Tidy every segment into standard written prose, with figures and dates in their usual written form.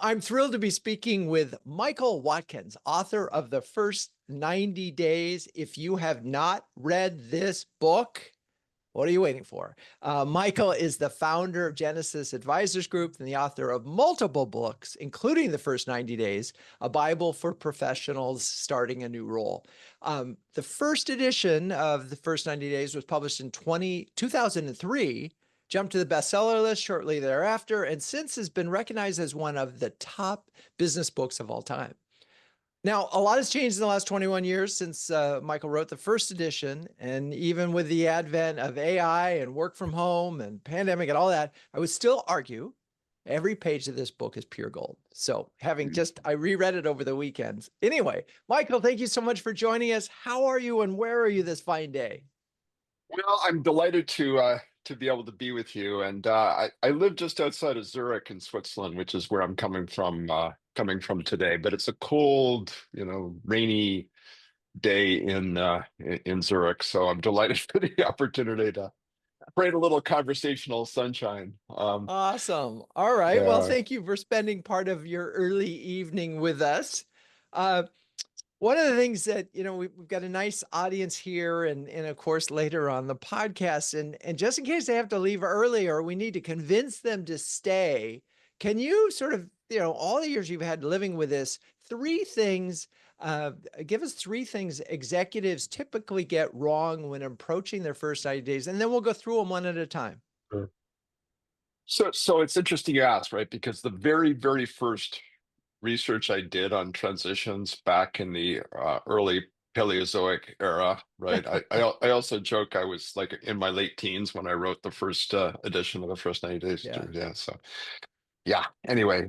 I'm thrilled to be speaking with Michael Watkins, author of The First 90 Days. If you have not read this book, what are you waiting for? Michael is the founder of Genesis Advisors Group and the author of multiple books, including The First 90 Days, a Bible for professionals starting a new role. The first edition of The First 90 Days was published in 2003, jumped to the bestseller list shortly thereafter, and since has been recognized as one of the top business books of all time. Now, a lot has changed in the last 21 years since Michael wrote the first edition. And even with the advent of AI and work from home and pandemic and all that, I would still argue every page of this book is pure gold. So I reread it over the weekends. Anyway, Michael, thank you so much for joining us. How are you and where are you this fine day? Well, I'm delighted to be able to be with you, and I live just outside of Zurich in Switzerland, which is where I'm coming from today. But it's a cold, rainy day in Zurich, so I'm delighted for the opportunity to create a little conversational sunshine. Awesome. All right. Well, Yeah, thank you for spending part of your early evening with us. Uh, One of the things that, we've got a nice audience here and of course later on the podcast and just in case they have to leave early or we need to convince them to stay, can you sort of, all the years you've had living with this, three things, give us three things executives typically get wrong when approaching their first 90 days, and then we'll go through them one at a time. sure. So it's interesting you ask, right? Because the very, very first research I did on transitions back in the early Paleozoic era, right? I also joke I was like in my late teens when I wrote the first edition of the first 90 days. Yeah. Yeah, so yeah. Anyway,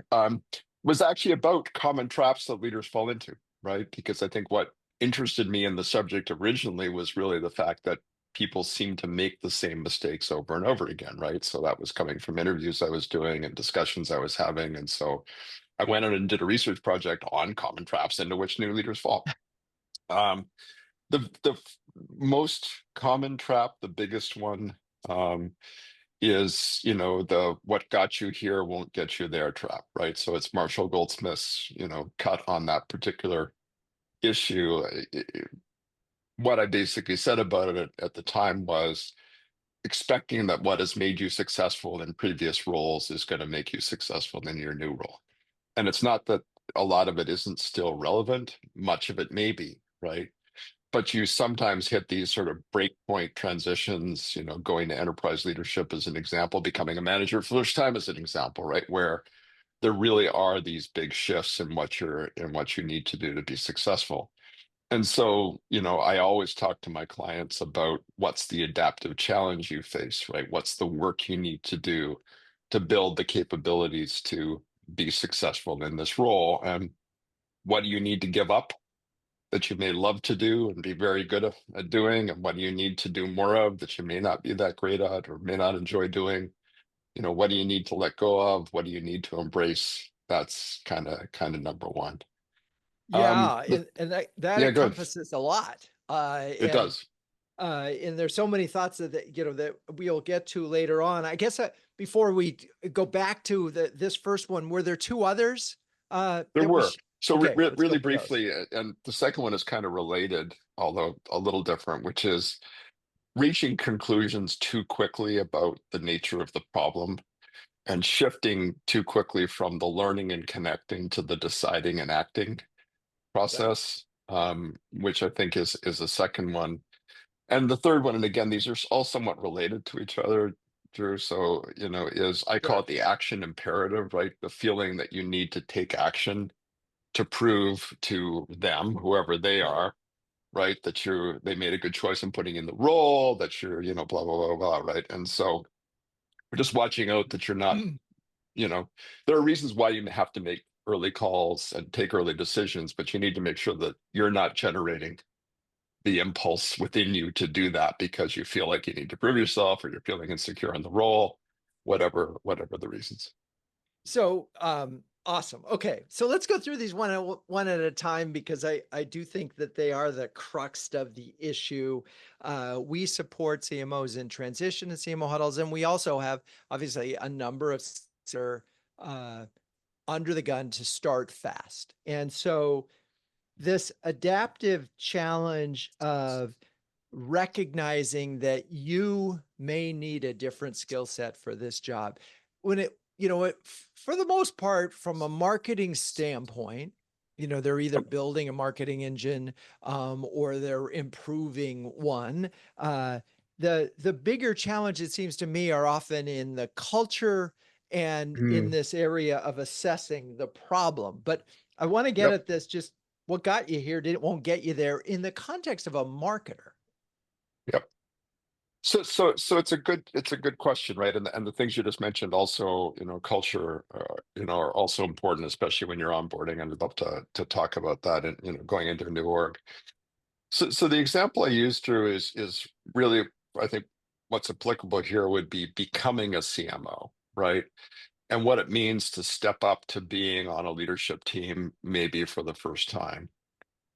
was actually about common traps that leaders fall into, right? Because I think what interested me in the subject originally was really the fact that people seem to make the same mistakes over and over again, right? So that was coming from interviews I was doing and discussions I was having, and so I went out and did a research project on common traps into which new leaders fall. Um, the most common trap, the biggest one, is the "what got you here won't get you there" trap, right? So it's Marshall Goldsmith's cut on that particular issue. What I basically said about it at the time was expecting that what has made you successful in previous roles is going to make you successful in your new role. And it's not that a lot of it isn't still relevant, much of it may be, right? But you sometimes hit these sort of breakpoint transitions, going to enterprise leadership as an example, becoming a manager for the first time as an example, right? Where there really are these big shifts in what you need to do to be successful. And so, I always talk to my clients about what's the adaptive challenge you face, right? What's the work you need to do to build the capabilities to be successful in this role? And what do you need to give up that you may love to do and be very good at doing? And what do you need to do more of that you may not be that great at or may not enjoy doing? What do you need to let go of? What do you need to embrace? That's kind of number one. Yeah, The, and that yeah, good. encompasses a lot. It does. And there's so many thoughts that we'll get to later on. I guess before we go back to this first one, were there two others There that we were. should? So Okay, let's go really through those. briefly, and the second one is kind of related, although a little different, which is reaching conclusions too quickly about the nature of the problem and shifting too quickly from the learning and connecting to the deciding and acting Yeah. process, which I think is a second one. And the third one, and again, these are all somewhat related to each other, Drew. So, is I call Sure. it the action imperative, right? The feeling that you need to take action to prove to them, whoever they Right. are, right, that they made a good choice in putting in the role, that you're, blah, blah, blah, blah, right? And so we're just watching out that you're not, you know, there are reasons why you have to make early calls and take early decisions, but you need to make sure that you're not generating the impulse within you to do that because you feel like you need to prove yourself or you're feeling insecure in the role, whatever the reasons. So, awesome. Okay, so let's go through these one at a time because I do think that they are the crux of the issue. We support CMOs in transition and CMO huddles, and we also have obviously a number of uh, under the gun to start fast. And so this adaptive challenge of recognizing that you may need a different skill set for this job. When it, for the most part, from a marketing standpoint, they're either building a marketing engine or they're improving one. The bigger challenge, it seems to me, are often in the culture and in Mm, this area of assessing the problem. But I want to get yep. at this, just what got you here won't get you there in the context of a marketer. Yep. So it's a good question, right? And the things you just mentioned also, culture, are also important, especially when you're onboarding. And I'd love to talk about that and going into a new org. So the example I used, Drew, is really, I think, what's applicable here would be becoming a CMO, right? And what it means to step up to being on a leadership team, maybe for the first time.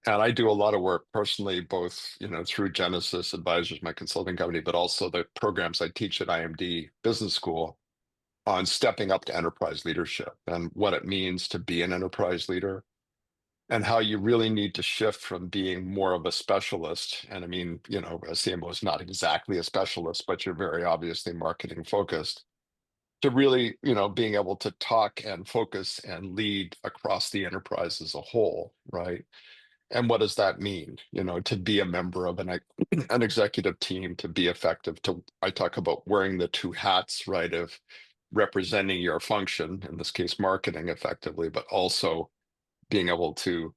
And I do a lot of work personally, both, through Genesis Advisors, my consulting company, but also the programs I teach at IMD Business School on stepping up to enterprise leadership and what it means to be an enterprise leader and how you really need to shift from being more of a specialist. And I mean, a CMO is not exactly a specialist, but you're very obviously marketing focused to really, being able to talk and focus and lead across the enterprise as a whole, right? And what does that mean? To be a member of an executive team, to be effective, I talk about wearing the two hats, right? Of representing your function, in this case, marketing effectively, but also being able to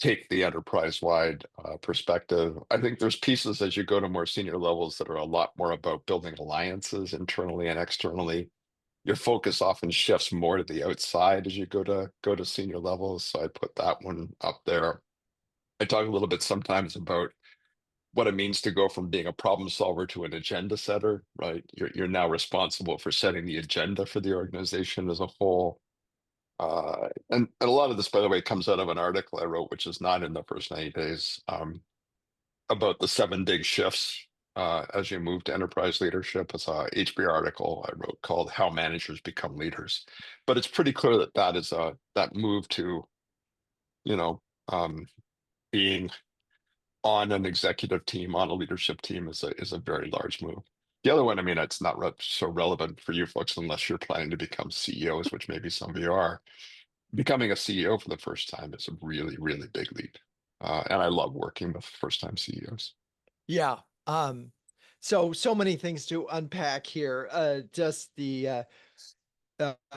take the enterprise-wide perspective. I think there's pieces as you go to more senior levels that are a lot more about building alliances internally and externally. Your focus often shifts more to the outside as you go to senior levels. So I put that one up there. I talk a little bit sometimes about what it means to go from being a problem solver to an agenda setter, right? You're now responsible for setting the agenda for the organization as a whole. And a lot of this, by the way, comes out of an article I wrote, which is not in the first 90 days, about the 7 big shifts as you move to enterprise leadership. It's a HBR article I wrote called "How Managers Become Leaders." But it's pretty clear that that move to, you know, um, being on an executive team, on a leadership team, is a very large move. The other one, I mean, it's not so relevant for you folks unless you're planning to become CEOs, which maybe some of you are. Becoming a CEO for the first time is a really, really big leap. And I love working with first-time CEOs. Yeah. So many things to unpack here. Just the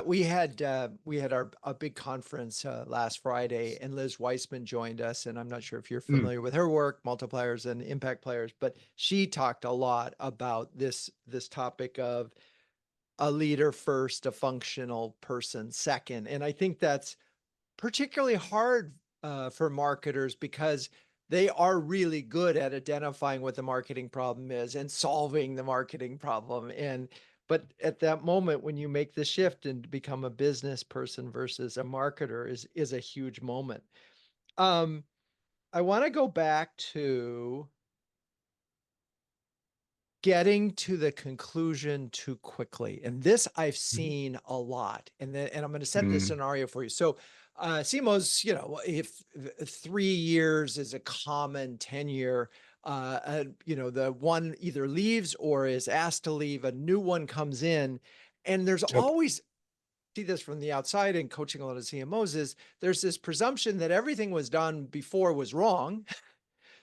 we had our a big conference last Friday, and Liz Weissman joined us. And I'm not sure if you're Mm, familiar with her work, multipliers and impact players, but she talked a lot about this topic of a leader first, a functional person second. And I think that's particularly hard for marketers because they are really good at identifying what the marketing problem is and solving the marketing problem. And but at that moment when you make the shift and become a business person versus a marketer is a huge moment. Um, I want to go back to getting to the conclusion too quickly. And this I've seen a lot. And I'm going to set this mm, scenario for you. So CMOs, if 3 years is a common tenure, the one either leaves or is asked to leave, a new one comes in, and there's yep, always see this from the outside and coaching a lot of CMOs is there's this presumption that everything was done before was wrong.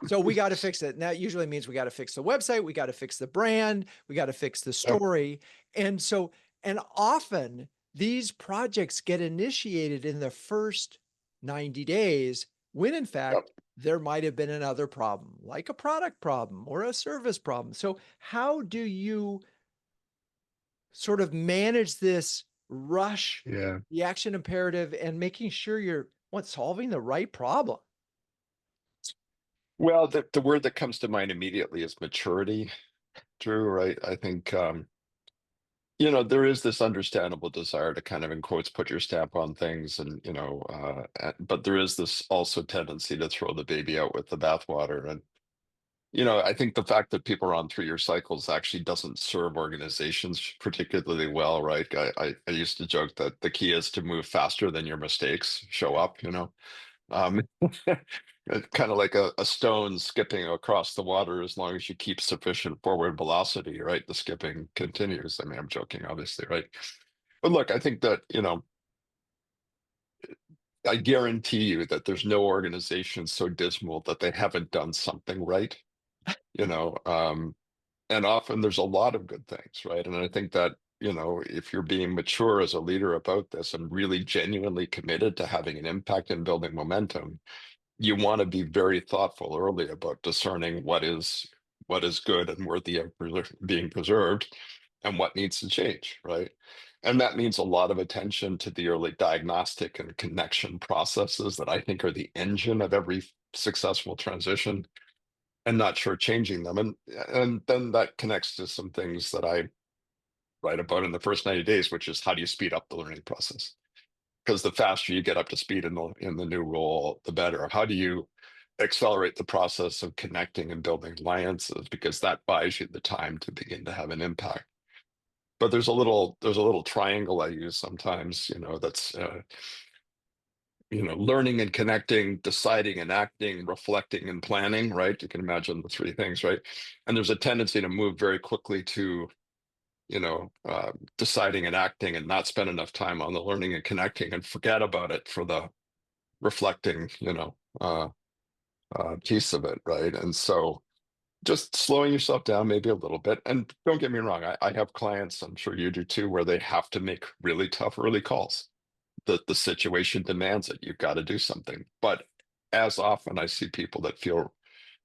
So we got to fix it. And that usually means we got to fix the website, we got to fix the brand, we got to fix the yep, story. And so, and often these projects get initiated in the first 90 days when in yep. fact there might have been another problem, like a product problem or a service problem. So how do you sort of manage this rush, Yeah. the action imperative, and making sure you're solving the right problem? Well, the word that comes to mind immediately is maturity, Drew, right? I think, there is this understandable desire to kind of, in quotes, put your stamp on things, and but there is this also tendency to throw the baby out with the bathwater. And I think the fact that people are on 3-year cycles actually doesn't serve organizations particularly well, right? I used to joke that the key is to move faster than your mistakes show up. Um, kind of like a stone skipping across the water, as long as you keep sufficient forward velocity, right? The skipping continues. I mean, I'm joking, obviously, right? But look, I think that, I guarantee you that there's no organization so dismal that they haven't done something right, you know. And often there's a lot of good things, right? And I think that, if you're being mature as a leader about this and really genuinely committed to having an impact and building momentum, you want to be very thoughtful early about discerning what is good and worthy of being preserved, and what needs to change, right? And that means a lot of attention to the early diagnostic and connection processes that I think are the engine of every successful transition, and not shortchanging them. And then that connects to some things that I write about in the first 90 days, which is how do you speed up the learning process? Because the faster you get up to speed in the new role, the better. How do you accelerate the process of connecting and building alliances? Because that buys you the time to begin to have an impact. But there's a little triangle I use sometimes, that's learning and connecting, deciding and acting, reflecting and planning, right? You can imagine the three things, right? And there's a tendency to move very quickly to deciding and acting, and not spend enough time on the learning and connecting, and forget about it for the reflecting, piece of it, right? And so just slowing yourself down maybe a little bit. And don't get me wrong, I have clients, I'm sure you do too, where they have to make really tough early calls. The situation demands it. You've got to do something. But as often, I see people that feel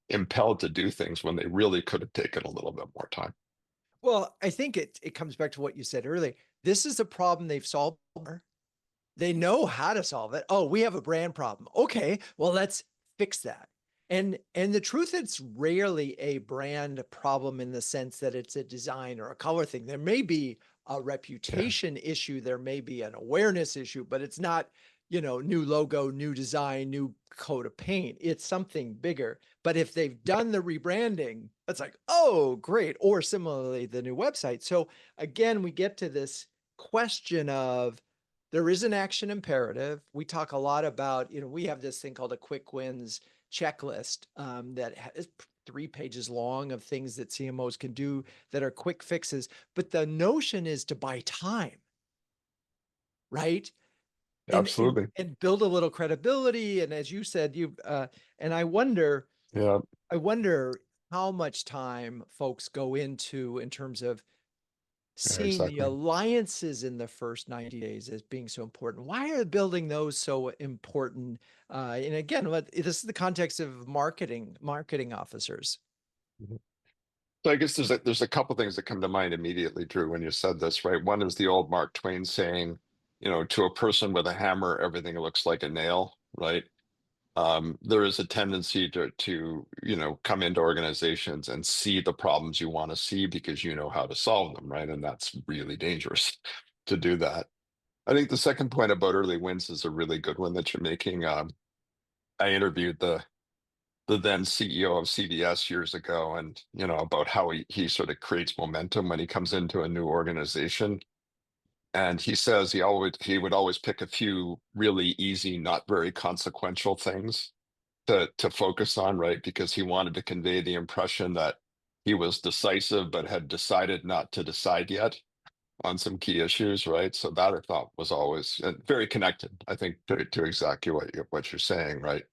impelled to do things when they really could have taken a little bit more time. Well, I think it comes back to what you said earlier. This is a problem they've solved before. They know how to solve it. Oh, we have a brand problem. Okay, well, let's fix that. And the truth, it's rarely a brand problem in the sense that it's a design or a color thing. There may be a Yeah, reputation issue, there may be an awareness issue, but it's not, new logo, new design, new coat of paint. It's something bigger. But if they've done the rebranding, it's like, oh, great. Or similarly, the new website. So again, we get to this question of there is an action imperative. We talk a lot about, we have this thing called a quick wins checklist that is 3 pages long of things that CMOs can do that are quick fixes. But the notion is to buy time, right? And and, absolutely. and build a little credibility. And as you said, and Yeah, I wonder how much time folks go into in terms of yeah, seeing the exactly. alliances in the first 90 days as being so important. Why are building those so important? And again, this is the context of marketing officers. Mhm. So I guess there's a couple things that come to mind immediately, Drew, when you said this, right? One is the old Mark Twain saying, to a person with a hammer, everything looks like a nail, right? There is a tendency to come into organizations and see the problems you want to see because you know how to solve them, right? And that's really dangerous to do that. I think the second point about early wins is a really good one that you're making. I interviewed the then CEO of CVS years ago, and about how he sort of creates momentum when he comes into a new organization. And he says he would always pick a few really easy, not very consequential things to focus on, right? Because he wanted to convey the impression that he was decisive, but had decided not to decide yet on some key issues, right? So that I thought was always very connected, I think, to exactly what you're saying, right?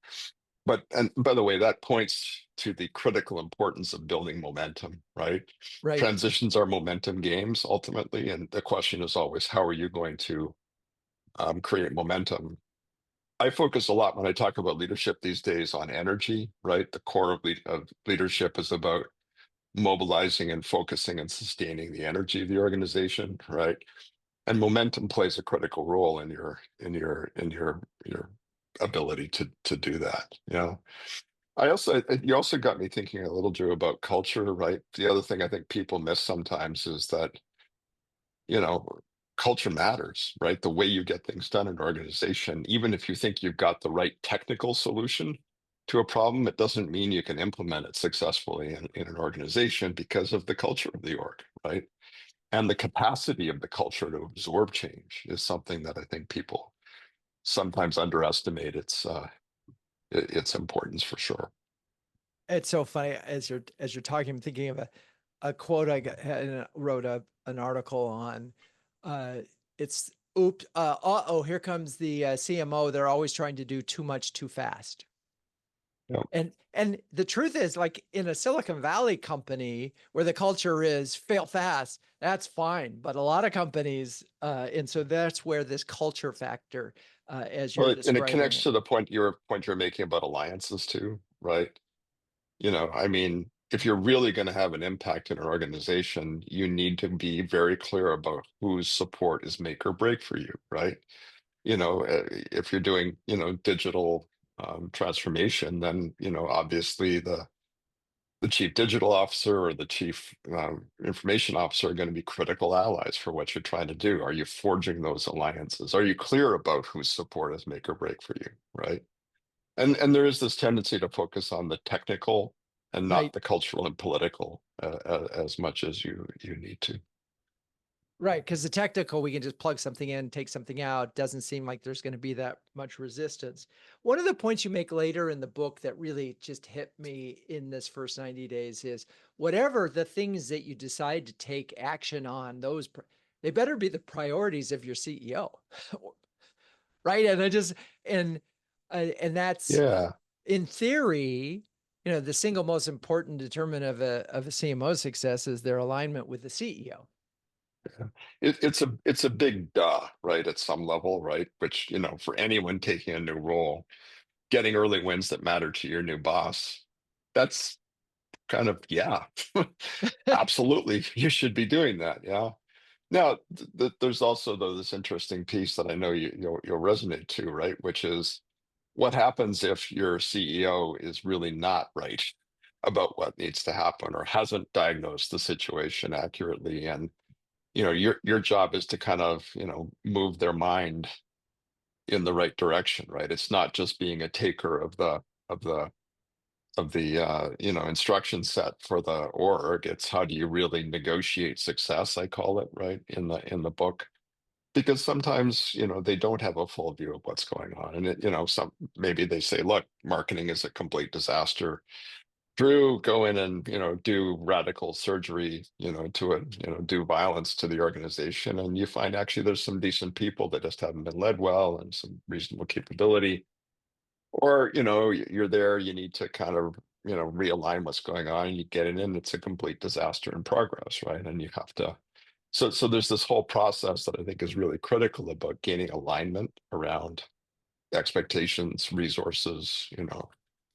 And by the way, that points to the critical importance of building momentum, right? Right. Transitions are momentum games ultimately, and the question is always how are you going to create momentum. I focus a lot when I talk about leadership these days on energy, right? The core of leadership is about mobilizing and focusing and sustaining the energy of the organization, right? And momentum plays a critical role in your ability to do that. You also got me thinking a little, Drew, about culture, right? The other thing I think people miss sometimes is that, you know, culture matters, right? The way you get things done in an organization, even if you think you've got the right technical solution, to a problem, it doesn't mean you can implement it successfully in an organization because of the culture of the org, right? And the capacity of the culture to absorb change is something that I think people sometimes underestimate its importance for sure. It's so funny as you're talking, I'm thinking of a quote I got and wrote an article on. Uh, it's oops, uh-oh, here comes the CMO. They're always trying to do too much too fast. Yeah. And the truth is, like in a Silicon Valley company where the culture is fail fast, that's fine. But a lot of companies, and so that's where this culture factor, as you're Well, and it describing connects it. to the point you're making about alliances too, right? I mean, if you're really going to have an impact in an organization, you need to be very clear about whose support is make or break for you, right? If you're doing, digital transformation, then, obviously the chief digital officer or the chief information officer are going to be critical allies for what you're trying to do. Are you forging those alliances? Are you clear about whose support is make or break for you, right? And there is this tendency to focus on the technical and not Right. the cultural and political as much as you need to. Right, because the technical, we can just plug something in, take something out. Doesn't seem like there's going to be that much resistance. One of the points you make later in the book that really just hit me in this first 90 days is whatever the things that you decide to take action on, they better be the priorities of your CEO, right? And and that's Yeah. in theory, the single most important determinant of a CMO success is their alignment with the CEO. It's a big duh, right? At some level, right? Which, for anyone taking a new role, getting early wins that matter to your new boss, that's kind of, yeah, absolutely. You should be doing that. Yeah. Now, there's also though this interesting piece that I know you'll resonate to, right? Which is what happens if your CEO is really not right about what needs to happen or hasn't diagnosed the situation accurately, and your job is to kind of move their mind in the right direction, right? It's not just being a taker of the instruction set for the org. It's how do you really negotiate success, I call it, right, in the book. Because sometimes they don't have a full view of what's going on, and some maybe they say, look, marketing is a complete disaster. Drew, go in and do radical surgery, to it, do violence to the organization, and you find actually there's some decent people that just haven't been led well and some reasonable capability. Or you're there, you need to kind of realign what's going on, and you get it in, it's a complete disaster in progress, right? And you have to. So there's this whole process that I think is really critical about gaining alignment around expectations, resources,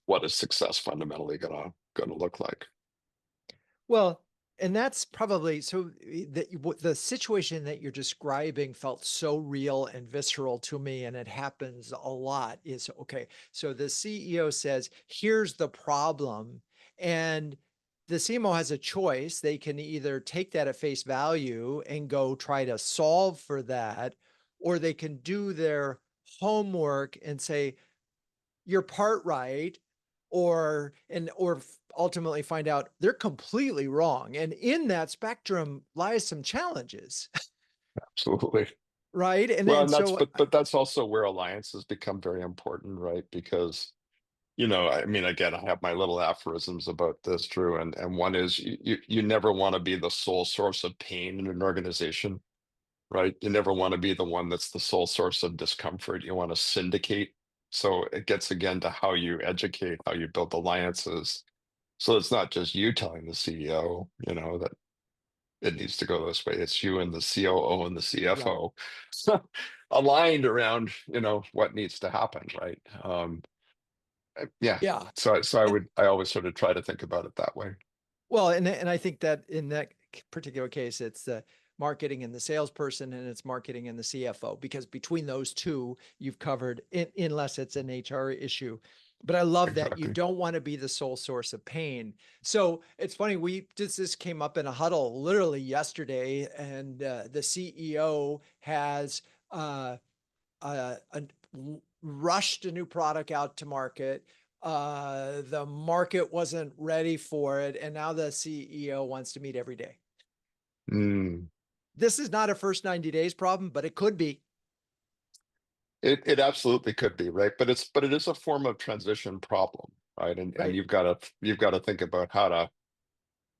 what is success fundamentally gonna look like. Well, and that's probably so the situation that you're describing felt so real and visceral to me, and it happens a lot. Is okay. So the CEO says, here's the problem. And the CMO has a choice. They can either take that at face value and go try to solve for that, or they can do their homework and say, you're part right, or ultimately find out they're completely wrong, and in that spectrum lies some challenges. Absolutely. Right, Well, and and that's so but that's also where alliances become very important, right? Because I mean, again, I have my little aphorisms about this, Drew, and one is you never want to be the sole source of pain in an organization, right? You never want to be the one that's the sole source of discomfort. You want to syndicate. So it gets again to how you educate, how you build alliances. So it's not just you telling the CEO, that it needs to go this way. It's you and the COO and the right, CFO aligned around, what needs to happen, right? Yeah. yeah. So And I always sort of try to think about it that way. well, and I think that in that particular case, it's the marketing and the salesperson, and it's marketing and the CFO, because between those two, you've covered unless it's an HR issue. But I love that you Exactly. don't want to be the sole source of pain. So it's funny, this came up in a huddle literally yesterday, and the CEO has uh, rushed a new product out to market. the market wasn't ready for it, and now the CEO wants to meet every day. Mm. This is not a first 90 days problem, but it could be. It absolutely could be, right? But it is a form of transition problem, right? And Right. you've got to think about how to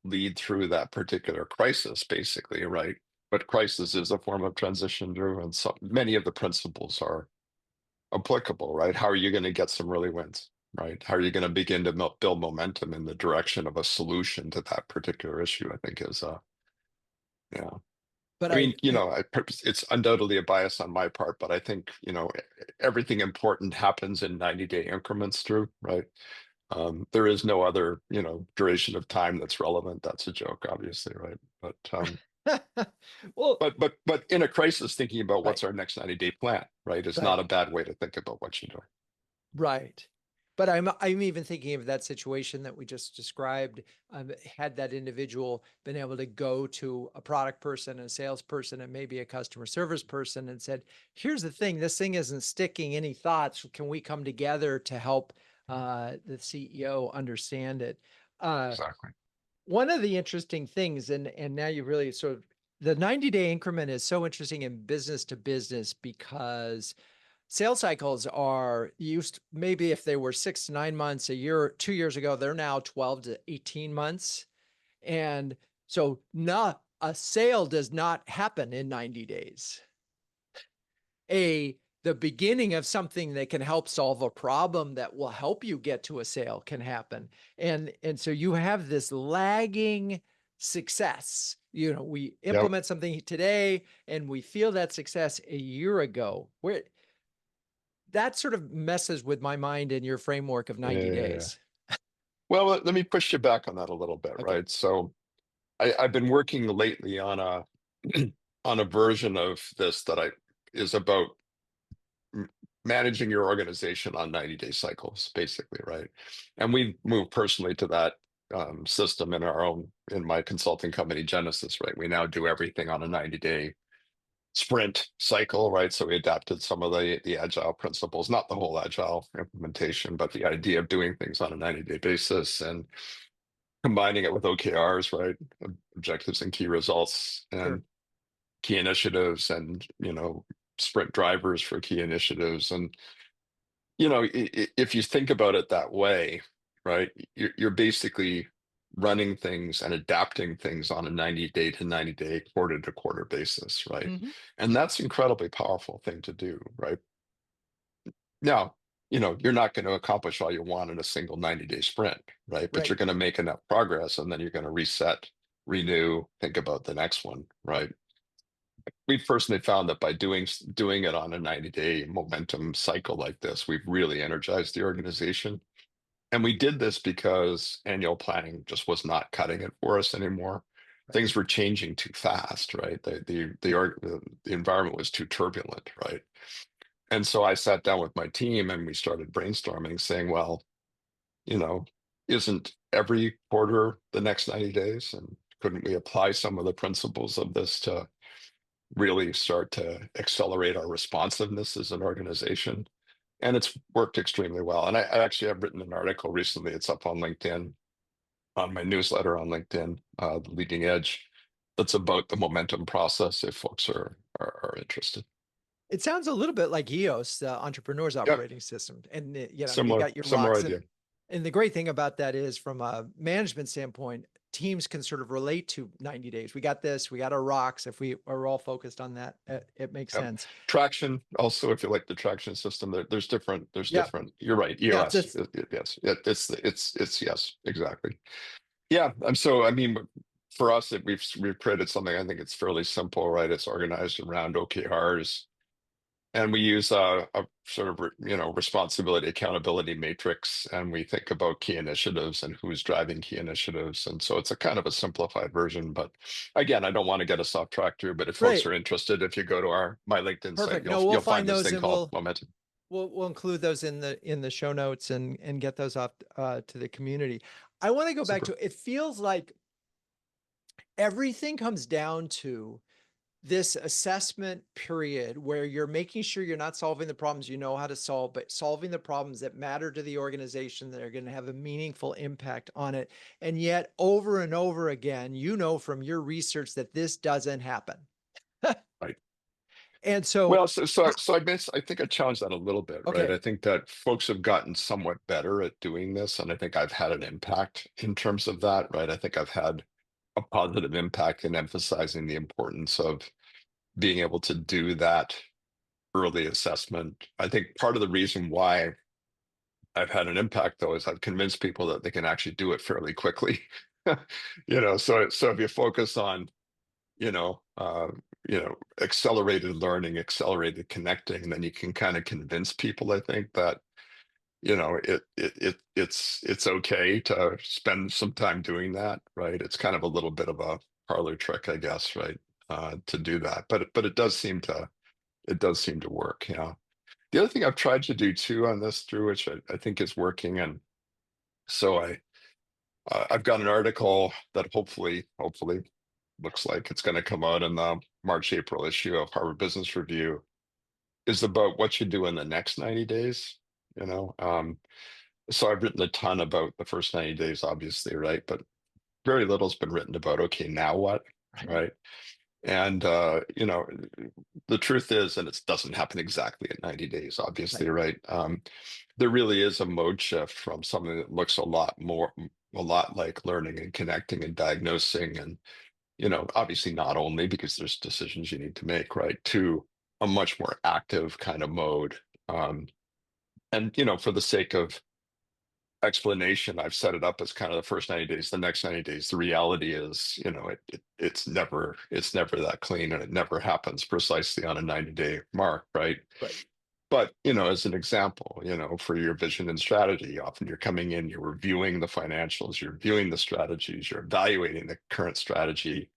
lead through that particular crisis, basically, right? But crisis is a form of transition driven. So many of the principles are applicable, right? How are you going to get some early wins, right? How are you going to begin to build momentum in the direction of a solution to that particular issue? I think is yeah. But I mean, I it's undoubtedly a bias on my part, but I think, everything important happens in 90-day increments through, right? There is no other, duration of time that's relevant. That's a joke, obviously, right? well, But in a crisis, thinking about right. what's our next 90-day plan, right, is not Right. a bad way to think about what you're doing. Right. But I'm even thinking of that situation that we just described. Had that individual been able to go to a product person, a salesperson, and maybe a customer service person and said, here's the thing, this thing isn't sticking. Any thoughts? Can we come together to help the CEO understand it? Exactly. One of the interesting things, and now you really sort of, the 90-day increment is so interesting in business to business because sales cycles are used, maybe if they were 6 to 9 months a year, 2 years ago, they're now 12 to 18 months. And so not a sale does not happen in 90 days. The beginning of something that can help solve a problem that will help you get to a sale can happen. And so you have this lagging success. We Yep. implement something today and we feel that success a year ago. Where that sort of messes with my mind in your framework of 90 Yeah. days. Well, let me push you back on that a little bit, Okay. right? So I've been working lately on a on a version of this that I is about m- managing your organization on 90-day cycles, basically, right? And we moved personally to that system in my consulting company, Genesis, right? We now do everything on a 90-day sprint cycle, right? So we adapted some of the agile principles, not the whole agile implementation, but the idea of doing things on a 90-day basis and combining it with OKRs, right? Objectives and key results Sure. and key initiatives and, sprint drivers for key initiatives. And, if you think about it that way, right, you're basically running things and adapting things on a 90-day to 90-day, quarter to quarter basis, right? Hmm. And that's an incredibly powerful thing to do, right? Now, you're not going to accomplish all you want in a single 90-day sprint, right? But Right. you're going to make enough progress and then you're going to reset, renew, think about the next one, right? We've personally found that by doing it on a 90-day momentum cycle like this, we've really energized the organization. And we did this because annual planning just was not cutting it for us anymore. Right. Things were changing too fast, right? The environment was too turbulent, right? And so I sat down with my team and we started brainstorming, saying, well, you know, isn't every quarter the next 90 days? And couldn't we apply some of the principles of this to really start to accelerate our responsiveness as an organization? And it's worked extremely well. And I actually have written an article recently. It's up on LinkedIn, on my newsletter on LinkedIn, The Leading Edge, that's about the momentum process if folks are interested. It sounds a little bit like EOS, the entrepreneur's Yep, operating system. And you similar got your similar rocks. idea. And the great thing about that is from a management standpoint, teams can sort of relate to 90 days. We got this, we got our rocks. If we are all focused on that, it makes Yep. sense. Traction also, if you like the traction system, there's Yeah. different. You're right. Yeah. EOS. Yes. It's yes, exactly. Yeah. And so I mean, for us, we've created something. I think it's fairly simple, right? It's organized around OKRs, and we use a sort of responsibility accountability matrix, and we think about key initiatives and who's driving key initiatives. And so it's a kind of a simplified version. But again, I don't want to get us off track here. But if folks Great. are interested, if you go to my LinkedIn site, Perfect. you'll No, we'll you'll find find this those thing and called we'll momentum. we'll include those in the show notes and get those off to the community. I want to go back Super. to, it feels like everything comes down to this assessment period where you're making sure you're not solving the problems you know how to solve, but solving the problems that matter to the organization that are going to have a meaningful impact on it. And yet, over and over again, you know from your research that this doesn't happen. Right. And so, Well, I think I challenged that a little bit, right? okay, I think that folks have gotten somewhat better at doing this, and I think I've had an impact in terms of that, right? I think I've had a positive impact in emphasizing the importance of being able to do that early assessment. I think part of the reason why I've had an impact though is I've convinced people that they can actually do it fairly quickly. So if you focus on, you know, uh, accelerated learning, accelerated connecting, then you can kind of convince people, I think, that, it's okay to spend some time doing that, right? It's kind of a little bit of a parlor trick, I guess, right? To do that. But it does seem to work, yeah. The other thing I've tried to do too on this through, which I think is working, and so I've got an article that hopefully looks like it's going to come out in the March April issue of Harvard Business Review, is about what you do in the next 90 days. You know, so I've written a ton about the first 90 days, obviously, right? But very little's been written about, okay, now what, right, right? And the truth is, and it doesn't happen exactly in 90 days, right. obviously, right? There really is a mode shift from something that looks a lot like learning and connecting and diagnosing, and obviously not only because there's decisions you need to make, right, to a much more active kind of mode. And for the sake of explanation, I've set it up as kind of the first 90 days, the next 90 days. The reality is, it's never that clean, and it never happens precisely on a 90-day mark, right? Right. But, as an example, for your vision and strategy, often you're coming in, you're reviewing the financials, you're reviewing the strategies, you're evaluating the current strategy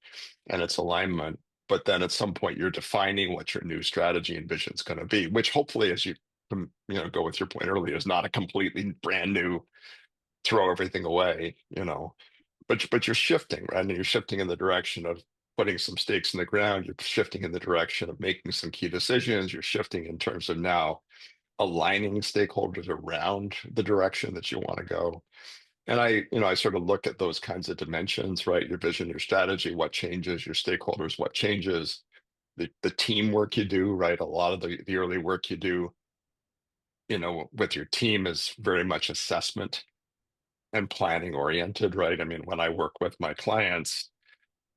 and its alignment. But then at some point, you're defining what your new strategy and vision is going to be, which hopefully, as you go with your point earlier, is not a completely brand new throw everything away, but you're shifting, right? And you're shifting in the direction of putting some stakes in the ground. You're shifting in the direction of making some key decisions. You're shifting in terms of now aligning stakeholders around the direction that you want to go. And I sort of look at those kinds of dimensions, right? Your vision, your strategy, what changes, your stakeholders, what changes, the teamwork you do, right? A lot of the early work you do, with your team is very much assessment and planning oriented, right? I mean, when I work with my clients,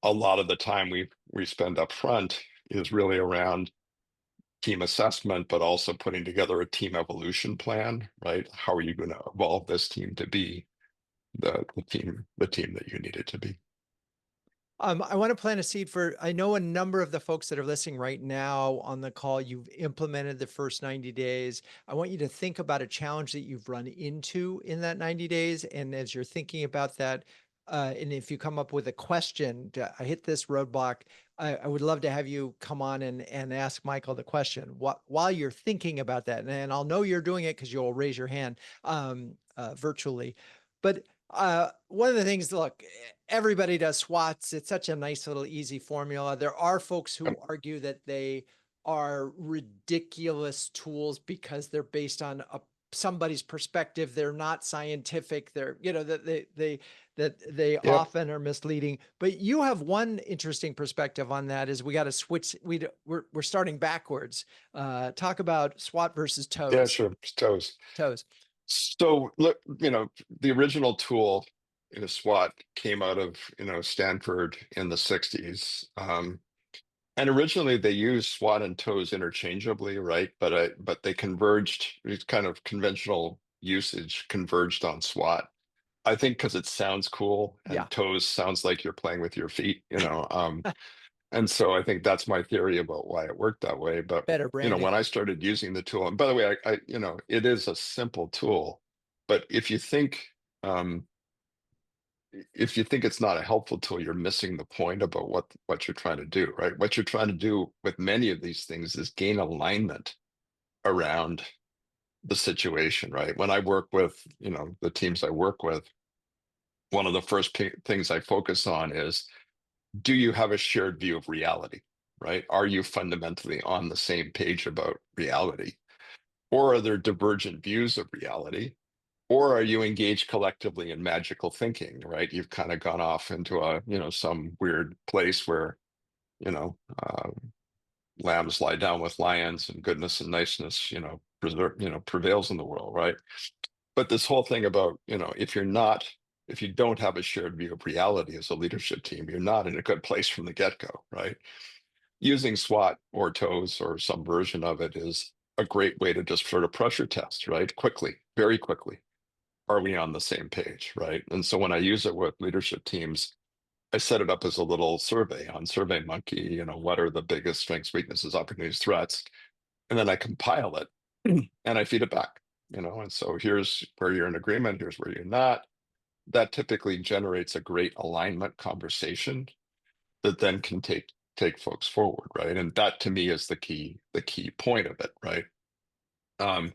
a lot of the time we spend up front is really around team assessment, but also putting together a team evolution plan, right? How are you going to evolve this team to be the team that you need it to be? I want to plant a seed for, I know a number of the folks that are listening right now on the call, you've implemented the first 90 days. I want you to think about a challenge that you've run into in that 90 days. And as you're thinking about that, and if you come up with a question, I hit this roadblock, I would love to have you come on and ask Michael the question while you're thinking about that. And I'll know you're doing it because you'll raise your hand virtually. But one of the things, look, everybody does SWATs. It's such a nice little easy formula. There are folks who Yep. argue that they are ridiculous tools because they're based on somebody's perspective. They're not scientific. They're, that they Yep. often are misleading. But you have one interesting perspective on that is we got to switch. We're starting backwards. Talk about SWAT versus Yeah, toes. sure. Toes. Toes. So look, the original tool in a SWAT came out of, Stanford in the 60s. And originally they used SWAT and toes interchangeably, right? But they converged, these kind of conventional usage converged on SWAT. I think because it sounds cool Yeah. and toes sounds like you're playing with your feet, and so I think that's my theory about why it worked that way. But Better branding. when I started using the tool, and by the way, it is a simple tool, but um, if you think it's not a helpful tool, you're missing the point about what you're trying to do, right? What you're trying to do with many of these things is gain alignment around the situation, right? When I work with, the teams I work with, one of the first things I focus on is, do you have a shared view of reality? right? Are you fundamentally on the same page about reality? Or are there divergent views of reality? Or are you engaged collectively in magical thinking, right? You've kind of gone off into some weird place where, you know, lambs lie down with lions and goodness and niceness, prevails in the world, right? But this whole thing about, if you don't have a shared view of reality as a leadership team, you're not in a good place from the get-go, right? Using SWOT or TOES or some version of it is a great way to just sort of pressure test, right? Quickly, very quickly. Are we on the same page, right? And so when I use it with leadership teams, I set it up as a little survey on SurveyMonkey, what are the biggest strengths, weaknesses, opportunities, threats? And then I compile it and I feed it back, and so here's where you're in agreement, here's where you're not. That typically generates a great alignment conversation that then can take folks forward, right? And that to me is the key point of it, right? Um,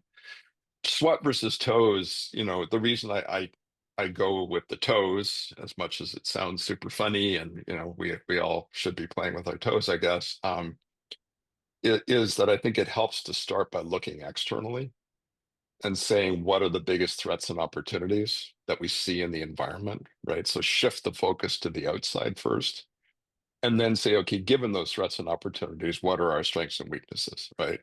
SWOT versus toes, the reason I go with the toes, as much as it sounds super funny, and we all should be playing with our toes, I guess, is that I think it helps to start by looking externally and saying what are the biggest threats and opportunities that we see in the environment, right? So shift the focus to the outside first, and then say, okay, given those threats and opportunities, what are our strengths and weaknesses, right?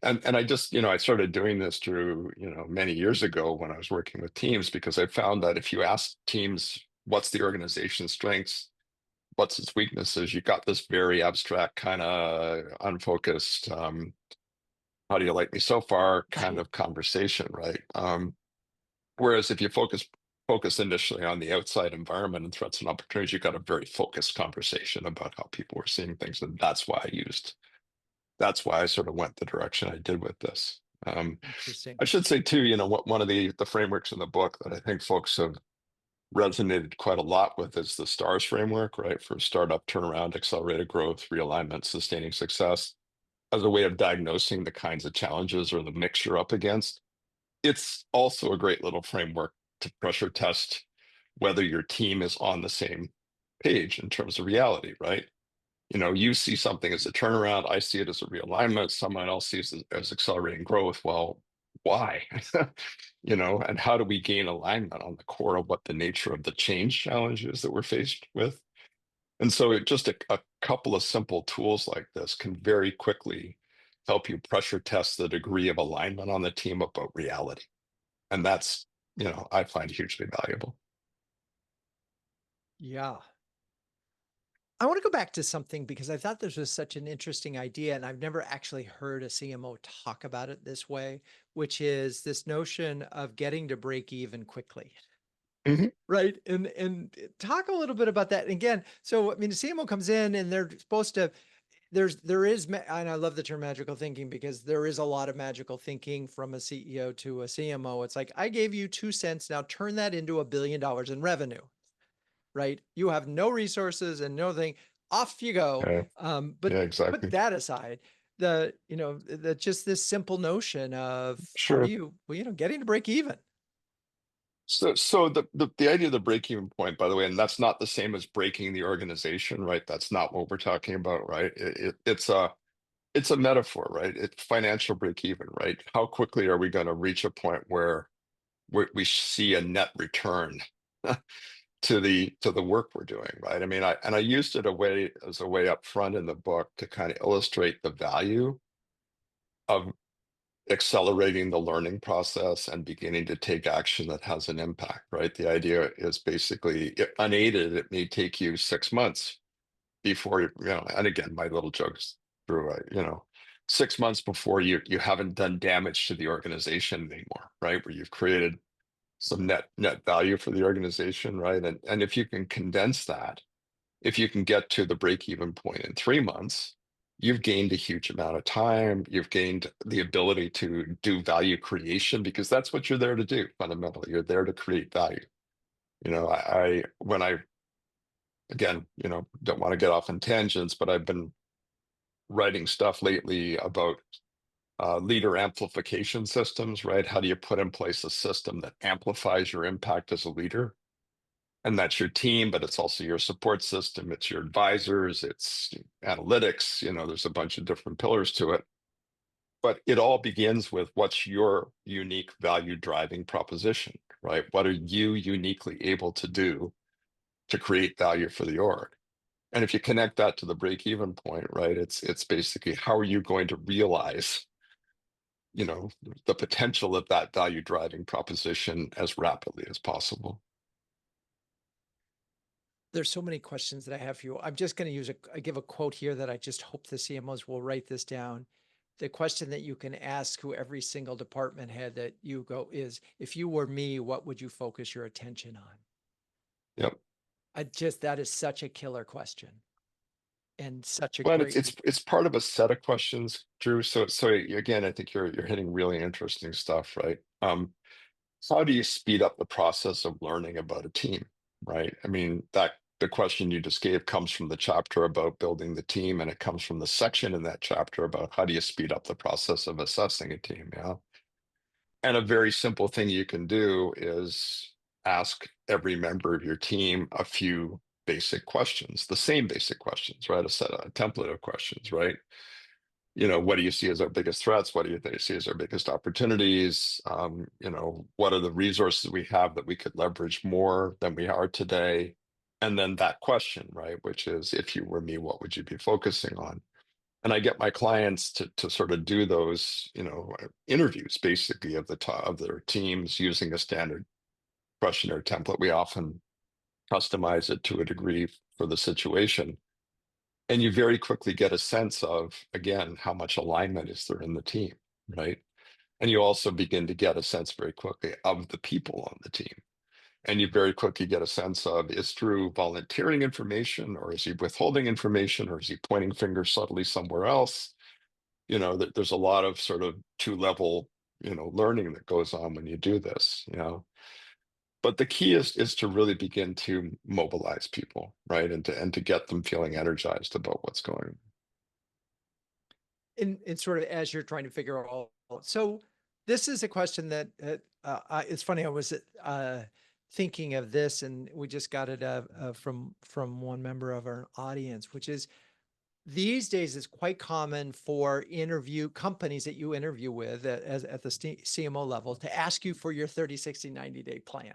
And I just, I started doing this through, many years ago when I was working with teams, because I found that if you ask teams, what's the organization's strengths, what's its weaknesses, you got this very abstract, kind of unfocused, how do you like me so far kind Right. of conversation, right? Whereas if you focus initially on the outside environment and threats and opportunities, you got a very focused conversation about how people were seeing things. And that's why I sort of went the direction I did with this. Interesting. I should say too, what one of the frameworks in the book that I think folks have resonated quite a lot with is the STARS framework, right? For startup, turnaround, accelerated growth, realignment, sustaining success, as a way of diagnosing the kinds of challenges or the mix you're up against. It's also a great little framework to pressure test whether your team is on the same page in terms of reality, right? You see something as a turnaround, I see it as a realignment, someone else sees it as accelerating growth. Well, why? And how do we gain alignment on the core of what the nature of the change challenge is that we're faced with? And so just a couple of simple tools like this can very quickly help you pressure test the degree of alignment on the team about reality. And that's, I find hugely valuable. Yeah. I want to go back to something because I thought this was such an interesting idea, and I've never actually heard a CMO talk about it this way, which is this notion of getting to break even quickly. Mhm. Right. And talk a little bit about that. And again, so I mean, the CMO comes in and they're supposed to, and I love the term magical thinking because there is a lot of magical thinking from a CEO to a CMO. It's like, I gave you 2 cents. Now turn that into $1 billion in revenue, right? You have no resources and no thing. Off you go. Yeah, But yeah, put exactly. that aside. Just this simple notion of how do Sure. you, getting to break even. So the idea of the break-even point, by the way, and that's not the same as breaking the organization, right? That's not what we're talking about, right? It's a metaphor, right? It's financial break-even, right? How quickly are we going to reach a point where we see a net return to the work we're doing, right? I mean, I used it as a way up front in the book to kind of illustrate the value of accelerating the learning process and beginning to take action that has an impact, right? The idea is basically, unaided, it may take you 6 months before and again, my little jokes through, 6 months before you haven't done damage to the organization anymore, right? Where you've created some net value for the organization, right? And if you can condense that, if you can get to the break even point in 3 months, you've gained a huge amount of time. You've gained the ability to do value creation, because that's what you're there to do. Fundamentally, you're there to create value. When I, again, don't want to get off on tangents, but I've been writing stuff lately about leader amplification systems, right? How do you put in place a system that amplifies your impact as a leader? And that's your team, but it's also your support system. It's your advisors, it's analytics, there's a bunch of different pillars to it. But it all begins with what's your unique value driving proposition, right? What are you uniquely able to do to create value for the org? And if you connect that to the break even point, right, it's basically how are you going to realize, the potential of that value driving proposition as rapidly as possible. There's so many questions that I have for you. I'm just going to give a quote here that I just hope the CMOs will write this down. The question that you can ask who every single department head that you go is, if you were me, what would you focus your attention on? Yep. That is such a killer question and such a Well, great. it's part of a set of questions, Drew. So again, I think you're hitting really interesting stuff, right? How do you speed up the process of learning about a team, right? I mean, that the question you just gave comes from the chapter about building the team, and it comes from the section in that chapter about how do you speed up the process of assessing a team, yeah? And a very simple thing you can do is ask every member of your team a few basic questions, the same basic questions, right? A template of questions, right? What do you see as our biggest threats? What do you see as our biggest opportunities? What are the resources we have that we could leverage more than we are today? And then that question, right, which is, if you were me, what would you be focusing on? And I get my clients to sort of do those, interviews basically of of their teams using a standard questionnaire template. We often customize it to a degree for the situation. And you very quickly get a sense of, again, how much alignment is there in the team, right? And you also begin to get a sense very quickly of the people on the team. And you very quickly get a sense of, is Drew volunteering information, or is he withholding information, or is he pointing fingers subtly somewhere else? There's a lot of sort of two-level, learning that goes on when you do this. But the key is to really begin to mobilize people, right? And to get them feeling energized about what's going on. In sort of as you're trying to figure out. So this is a question that it's funny. I was thinking of this, and we just got it from one member of our audience, which is these days it's quite common for companies that you interview with at the CMO level to ask you for your 30, 60, 90-day plan.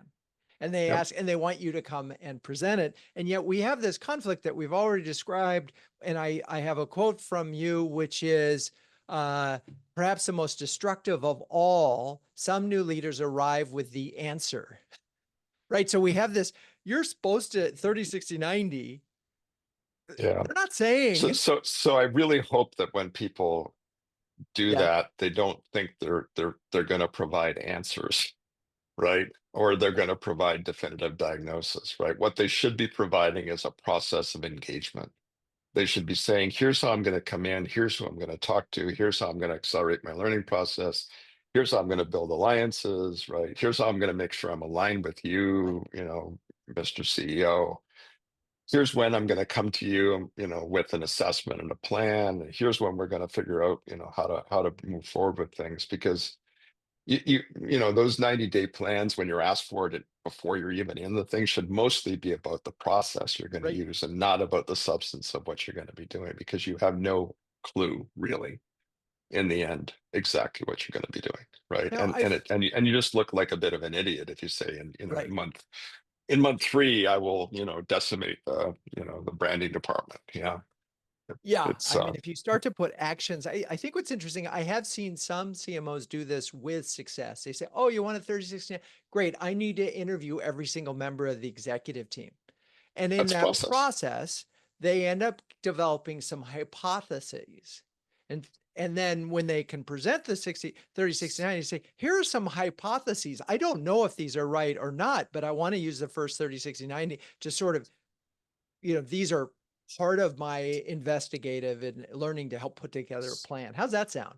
And they Yep. ask, and they want you to come and present it. And yet we have this conflict that we've already described. And I have a quote from you, which is perhaps the most destructive of all. Some new leaders arrive with the answer, right? So we have this, you're supposed to 30, 60, 90. Yeah. They're not So saying, so so I really hope that when people do yeah, that, they don't think they're going to provide answers, right? Or they're going to provide definitive diagnosis, right? What they should be providing is a process of engagement. They should be saying, here's how I'm going to come in, here's who I'm going to talk to, here's how I'm going to accelerate my learning process, here's how I'm going to build alliances, right? Here's how I'm going to make sure I'm aligned with you, Mr. CEO. Here's when I'm going to come to you, with an assessment and a plan. And here's when we're going to figure out, how to move forward with things. Because those 90-day plans, when you're asked for it before you're even in the thing, should mostly be about the process you're going to right. use and not about the substance of what you're going to be doing, because you have no clue really in the end exactly what you're going to be doing, right? Now And I, and it and you just look like a bit of an idiot if you say, right. in month 3 I will, decimate the branding department. Yeah, Yeah, it's I mean, if you start to put actions, I think what's interesting, I have seen some CMOs do this with success. They say, oh, you want a 30-60? Great. I need to interview every single member of the executive team. And in that's that process. process, they end up developing some hypotheses. And then when they can present the 60, 30, 69, you say, here are some hypotheses. I don't know if these are right or not, but I want to use the first 30, 60, 90 to sort of, these are part of my investigative and learning to help put together a plan. How's that sound?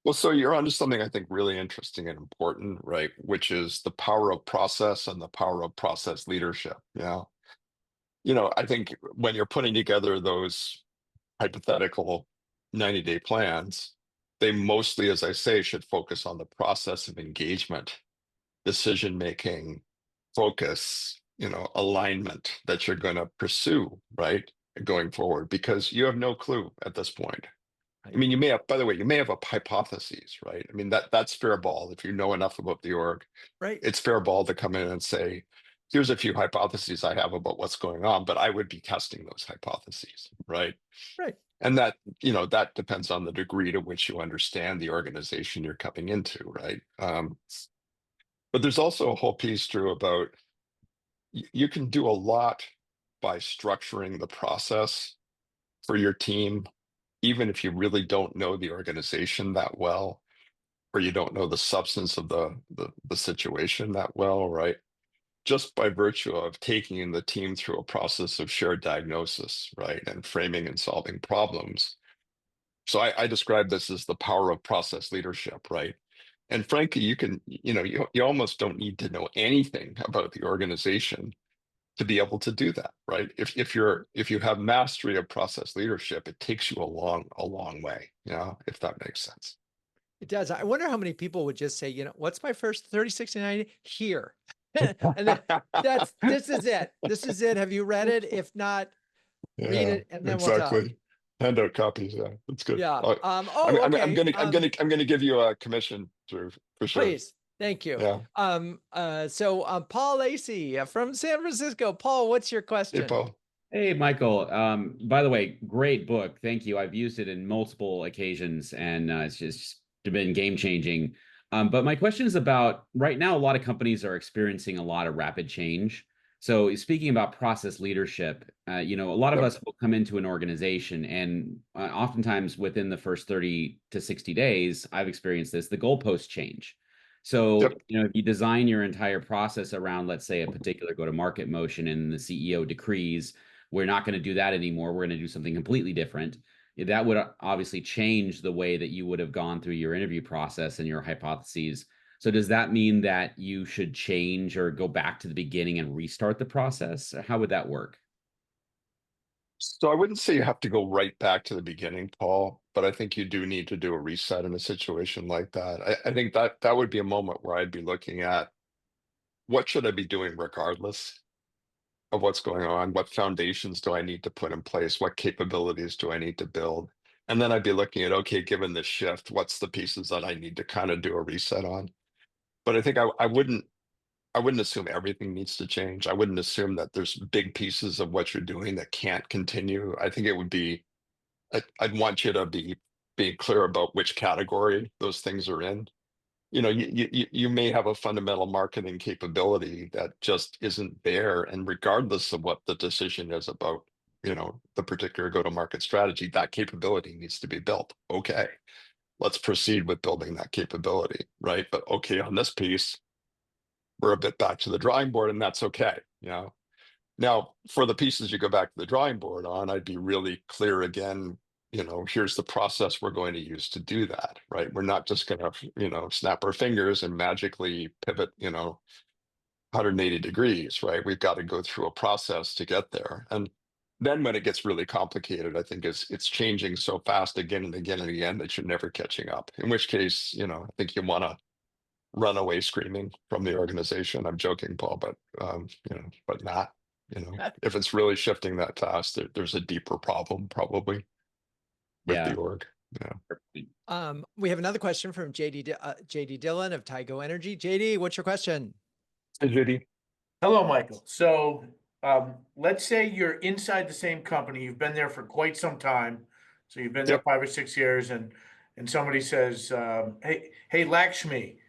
Well, so you're onto something I think really interesting and important, right? Which is the power of process and the power of process leadership. Yeah. I think when you're putting together those hypothetical 90-day plans, they mostly, as I say, should focus on the process of engagement, decision making, focus, alignment that you're going to pursue, right? Going forward, because you have no clue at this point. I Right. mean, you may have, by the way, you may have a hypothesis, right? I mean, that's fair ball. If you know enough about the org, Right. it's fair ball to come in and say, here's a few hypotheses I have about what's going on, but I would be testing those hypotheses, right? Right. And that depends on the degree to which you understand the organization you're coming into, right? But there's also a whole piece, Drew, about you can do a lot by structuring the process for your team, even if you really don't know the organization that well, or you don't know the substance of the situation that well, right? Just by virtue of taking the team through a process of shared diagnosis, right, and framing and solving problems. So I describe this as the power of process leadership, right? And frankly, you almost don't need to know anything about the organization to be able to do that, right? If you have mastery of process leadership, it takes you a long way, if that makes sense. It does. I wonder how many people would just say, what's my first 30, 60, 90 here? And then this is it. This is it. Have you read it? If not, read Yeah, it and then we'll talk. exactly. Handout copies. Yeah, that's good. Yeah. I'm Okay. gonna give you a commission, Drew, for sure. Please. Thank you. Yeah. Paul Lacey from San Francisco. Paul, what's your Hey, question? Paul. Hey, Michael. By the way, great book. Thank you. I've used it in multiple occasions and it's just been game changing. But my question is about right now, a lot of companies are experiencing a lot of rapid change. So, speaking about process leadership, a lot of Yep. us will come into an organization, and oftentimes within the first 30 to 60 days, I've experienced this, the goalposts change. So, Yep. if you design your entire process around, let's say, a particular go-to-market motion and the CEO decrees, we're not going to do that anymore. We're going to do something completely different. That would obviously change the way that you would have gone through your interview process and your hypotheses. So does that mean that you should change or go back to the beginning and restart the process? How would that work? So I wouldn't say you have to go right back to the beginning, Paul, but I think you do need to do a reset in a situation like that. I think that would be a moment where I'd be looking at what should I be doing regardless of what's going on? What foundations do I need to put in place? What capabilities do I need to build? And then I'd be looking at, okay, given this shift, what's the pieces that I need to kind of do a reset on? But I think I wouldn't assume everything needs to change. I wouldn't assume that there's big pieces of what you're doing that can't continue. I think it would be, I'd want you to be being clear about which category those things are in. You may have a fundamental marketing capability that just isn't there, and regardless of what the decision is about, the particular go-to-market strategy, that capability needs to be built. Okay, let's proceed with building that capability, right? But okay, on this piece, we're a bit back to the drawing board, and that's okay. Now, for the pieces you go back to the drawing board on, I'd be really clear again, here's the process we're going to use to do that, right? We're not just going to, snap our fingers and magically pivot, 180 degrees, right? We've got to go through a process to get there. And then when it gets really complicated, I think it's changing so fast again and again and again that you're never catching up. In which case, I think you want to run away screaming from the organization. I'm joking, Paul, but not. If it's really shifting that fast, there's a deeper problem probably with the Yeah. org. Yeah. We have another question from JD Dillon of Tygo Energy. JD, what's your question? Hey, JD. Hello, Michael. So let's say you're inside the same company. You've been there for quite some time. So you've been there Yep. 5 or 6 years, and somebody says, "Hey, Lakshmi,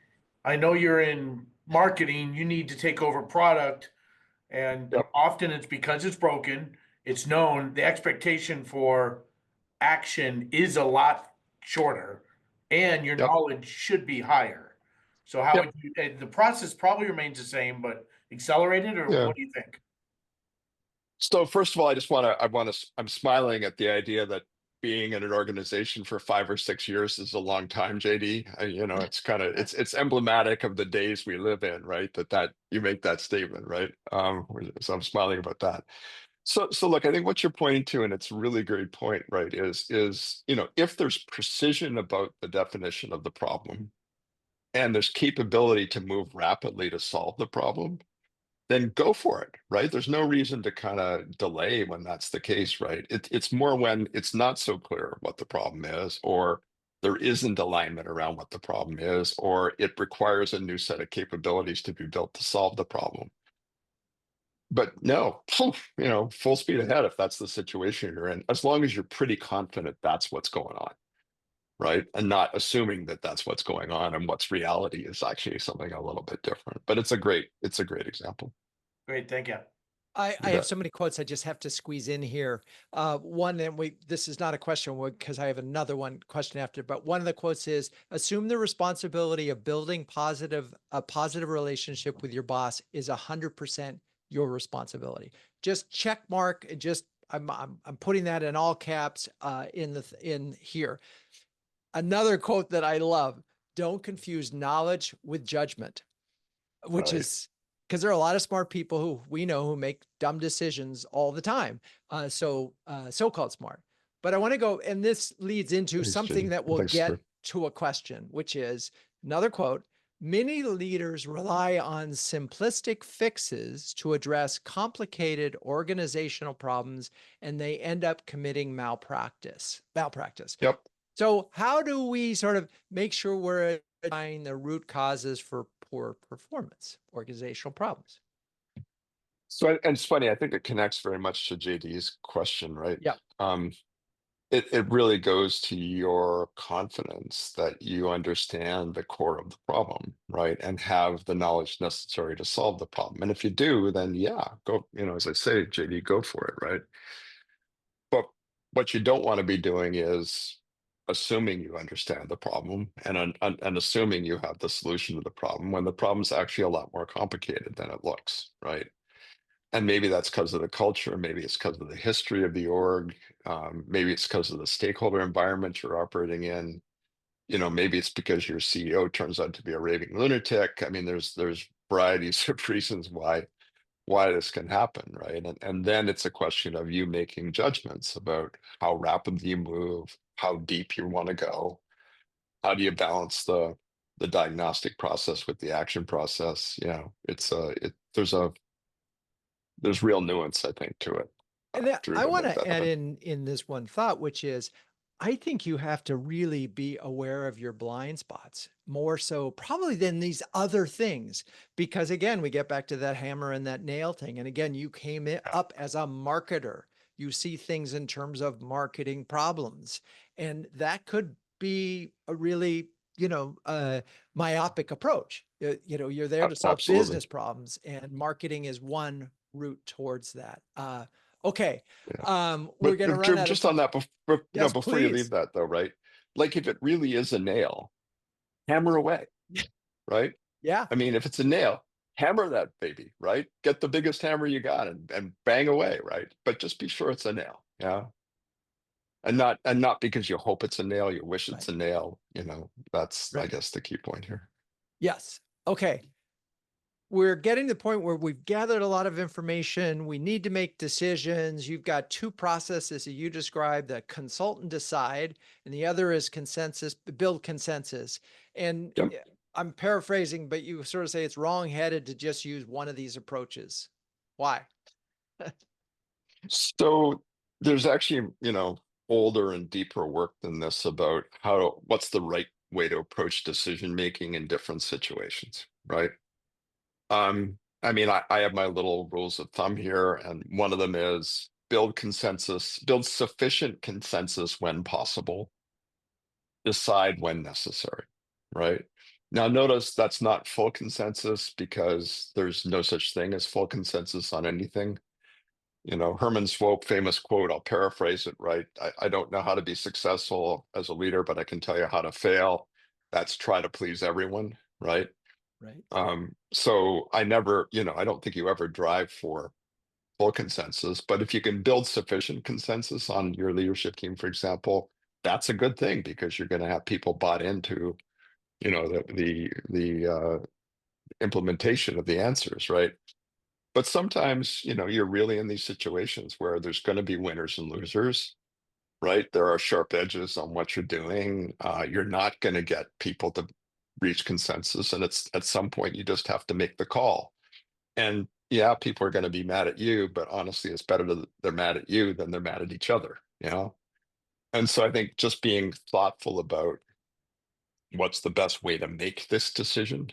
I know you're in marketing. You need to take over product." And Yep. often it's because it's broken. It's known. The expectation for action is a lot shorter, and your Yep. knowledge should be higher. So how Yep. would you, the process probably remains the same, but accelerated, or Yeah. what do you think? So first of all, I'm smiling at the idea that being in an organization for 5 or 6 years is a long time, JD. It's emblematic of the days we live in, right? That you make that statement, right? So I'm smiling about that. So look, I think what you're pointing to, and it's a really great point, right, is if there's precision about the definition of the problem and there's capability to move rapidly to solve the problem, then go for it, right? There's no reason to kind of delay when that's the case, right? It's more when it's not so clear what the problem is, or there isn't alignment around what the problem is, or it requires a new set of capabilities to be built to solve the problem. But no, full speed ahead if that's the situation you're in, as long as you're pretty confident that's what's going on, right? And not assuming that that's what's going on and what's reality is actually something a little bit different. But it's a great example. Great, thank you. I You have bet. so many quotes I just have to squeeze in here. One, and this is not a question because I have another question after, but one of the quotes is, assume the responsibility of building a positive relationship with your boss is 100% your responsibility. Just check mark, I'm putting that in all caps in here. Another quote that I love, don't confuse knowledge with judgment, which Right. is because there are a lot of smart people who we know who make dumb decisions all the time. So-called smart. But I want to go, and this leads into Thanks, something JD. that will Thanks, get Stuart. to a question, which is another quote. Many leaders rely on simplistic fixes to address complicated organizational problems, and they end up committing malpractice. Yep. So how do we sort of make sure we're identifying the root causes for poor performance, organizational problems? So, and it's funny, I think it connects very much to JD's question, right? Yeah. It really goes to your confidence that you understand the core of the problem, right? And have the knowledge necessary to solve the problem. And if you do, then yeah, go, as I say, JD, go for it, right? But what you don't want to be doing is assuming you understand the problem and assuming you have the solution to the problem when the problem's actually a lot more complicated than it looks, right? And maybe that's because of the culture, maybe it's because of the history of the org, maybe it's because of the stakeholder environment you're operating in. Maybe it's because your CEO turns out to be a raving lunatic. I mean, there's varieties of reasons why this can happen, right? And then it's a question of you making judgments about how rapidly you move, how deep you want to go, how do you balance the diagnostic process with the action process. There's real nuance, I think, to it, And Drew, I to want make to that add happen. in this one thought, which is, I think you have to really be aware of your blind spots more so probably than these other things. Because again, we get back to that hammer and that nail thing. And again, you came up as a marketer. You see things in terms of marketing problems. And that could be a really, myopic approach. You're there to solve Absolutely. business problems, and marketing is one route towards that. Okay. Yeah. We're going to But run Drew, out of just time. on that, Yes, before you leave please. that though, right? Like if it really is a nail, hammer away, right? Yeah. I mean, if it's a nail, hammer that baby, right? Get the biggest hammer you got and bang away, right? But just be sure it's a nail, yeah. And not because you hope it's a nail, you wish Right. it's a nail, that's I Right. guess the key point here. Yes. Okay. We're getting to the point where we've gathered a lot of information. We need to make decisions. You've got two processes that you described: the consultant decide, and the other is build consensus. And Yep. I'm paraphrasing, but you sort of say it's wrong-headed to just use one of these approaches. Why? So there's actually, older and deeper work than this about what's the right way to approach decision making in different situations, right? I mean, I have my little rules of thumb here, and one of them is build sufficient consensus when possible, decide when necessary, right? Now, notice that's not full consensus because there's no such thing as full consensus on anything. Herman Swope, famous quote, I'll paraphrase it, right? I don't know how to be successful as a leader, but I can tell you how to fail. That's try to please everyone, right? Right. So I never, I don't think you ever drive for full consensus, but if you can build sufficient consensus on your leadership team, for example, that's a good thing because you're going to have people bought into, the implementation of the answers, right? But sometimes, you're really in these situations where there's going to be winners and losers, right? There are sharp edges on what you're doing. You're not going to get people to reach consensus. And it's at some point you just have to make the call. And yeah, people are going to be mad at you, but honestly, it's better that they're mad at you than they're mad at each other, you know? And so I think just being thoughtful about what's the best way to make this decision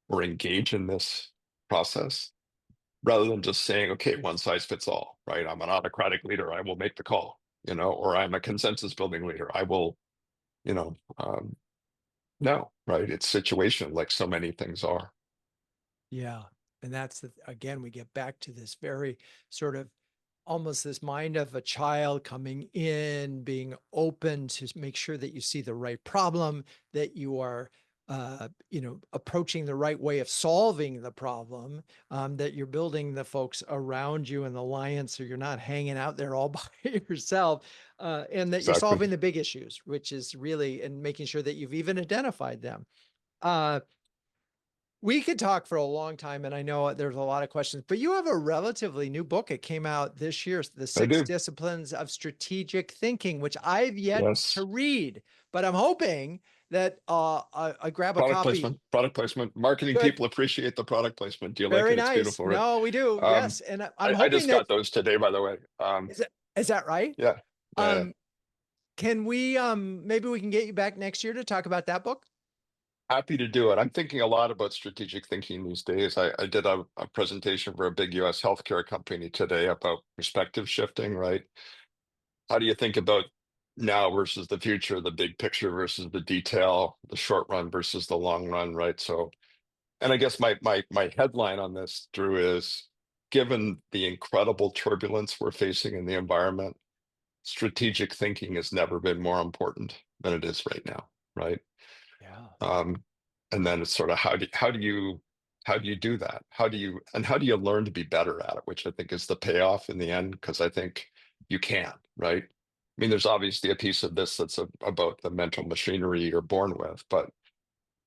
or engage in this process rather than just saying, okay, one size fits all, right? I'm an autocratic leader, I will make the call, you know, or I'm a consensus building leader, I will, you know, no, right? It's situational, like so many things are. Yeah. And that's again, we get back to this very sort of almost this mind of a child coming in, being open to make sure that you see the right problem, that you are, approaching the right way of solving the problem, that you're building the folks around you in the alliance, so you're not hanging out there all by yourself, and that you're Exactly. solving the big issues, which is really, and making sure that you've even identified them. Uh, we could talk for a long time, and I know there's a lot of questions, but you have a relatively new book. It came out this year, The I Six do. Disciplines of Strategic Thinking, which I've yet to Yes. read, but I'm hoping that I grab a copy. Product placement. Marketing Good. people appreciate the product placement. Do you like Very it? It's nice. beautiful, right? No, we do. Um, Yes. And I'm I hoping just that, got those today, by the way. is that right? Yeah, yeah, yeah. Um, can we, maybe we can get you back next year to talk about that book? Happy to do it. I'm thinking a lot about strategic thinking these days. I did a presentation for a big US healthcare company today about perspective shifting, right? How do you think about now versus the future, the big picture versus the detail, the short run versus the long run, right? So, and I guess my headline on this, Drew, is given the incredible turbulence we're facing in the environment, strategic thinking has never been more important than it is right now, right? Yeah. Um, and then it's sort of how do you do that? How do you learn to be better at it? Which I think is the payoff in the end, because I think you can, right? I mean, there's obviously a piece of this that's about the mental machinery you're born with, but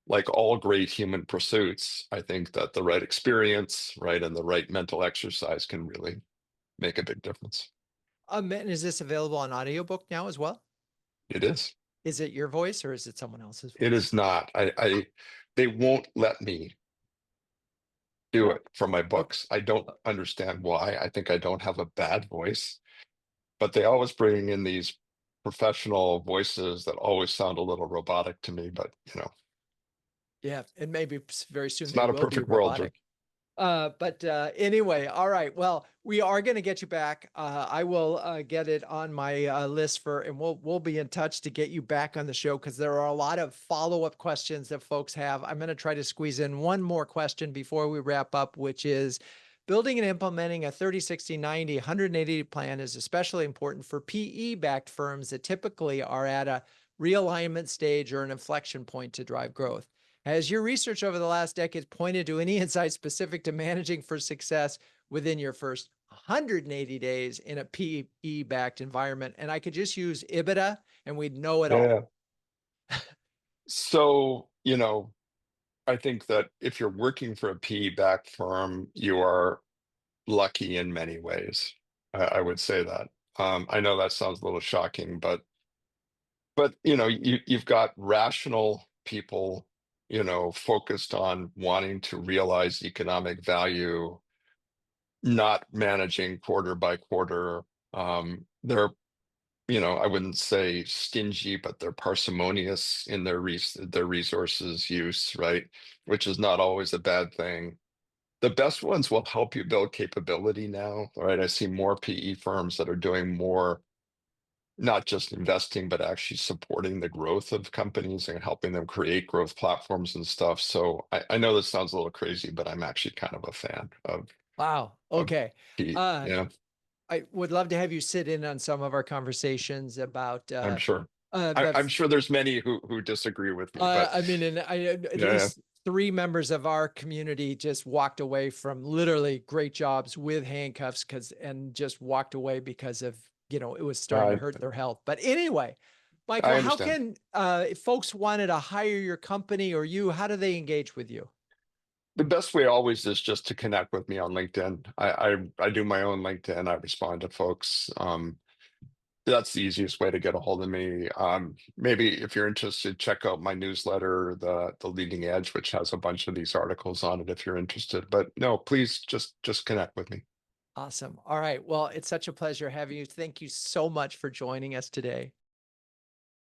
like all great human pursuits, I think that the right experience, right, and the right mental exercise can really make a big difference. And is this available on audiobook now as well? It is. Is it your voice or is it someone else's It voice? is not. They won't let me do it for my Okay. books. I don't understand why. I think I don't have a bad voice, but they always bring in these professional voices that always sound a little robotic to me, but Yeah, and maybe very soon it's they not a will be perfect world, Drew. robotic. But anyway, all right. Well, we are going to get you back. I will get it on my list and we'll be in touch to get you back on the show because there are a lot of follow-up questions that folks have. I'm going to try to squeeze in one more question before we wrap up, which is building and implementing a 30, 60, 90, 180 plan is especially important for PE-backed firms that typically are at a realignment stage or an inflection point to drive growth. Has your research over the last decade pointed to any insights specific to managing for success within your first 180 days in a PE-backed environment? And I could just use EBITDA and we'd know it Yeah. all. So, I think that if you're working for a PE-backed firm, you are lucky in many ways. I would say that. I know that sounds a little shocking, but you've got rational people, focused on wanting to realize economic value, not managing quarter by quarter. They're, I wouldn't say stingy, but they're parsimonious in their resources use, right? Which is not always a bad thing. The best ones will help you build capability now, right? I see more PE firms that are doing more, not just investing, but actually supporting the growth of companies and helping them create growth platforms and stuff. So I know this sounds a little crazy, but I'm actually kind of a fan Wow. of Okay. PE. Yeah, I would love to have you sit in on some of our conversations about I'm sure. the I'm sure there's many who disagree with me, but I mean, and at yeah, yeah. least three members of our community just walked away from literally great jobs with handcuffs and just walked away because of, it was starting to I hurt their health. But anyway, Michael, I how understand. can, if folks wanted to hire your company or you, how do they engage with you? The best way always is just to connect with me on LinkedIn. I do my own LinkedIn. I respond to folks. That's the easiest way to get a hold of me. Maybe if you're interested, check out my newsletter, the Leading Edge, which has a bunch of these articles on it if you're interested. But no, please just connect with me. Awesome. All right. Well, it's such a pleasure having you. Thank you so much for joining us today.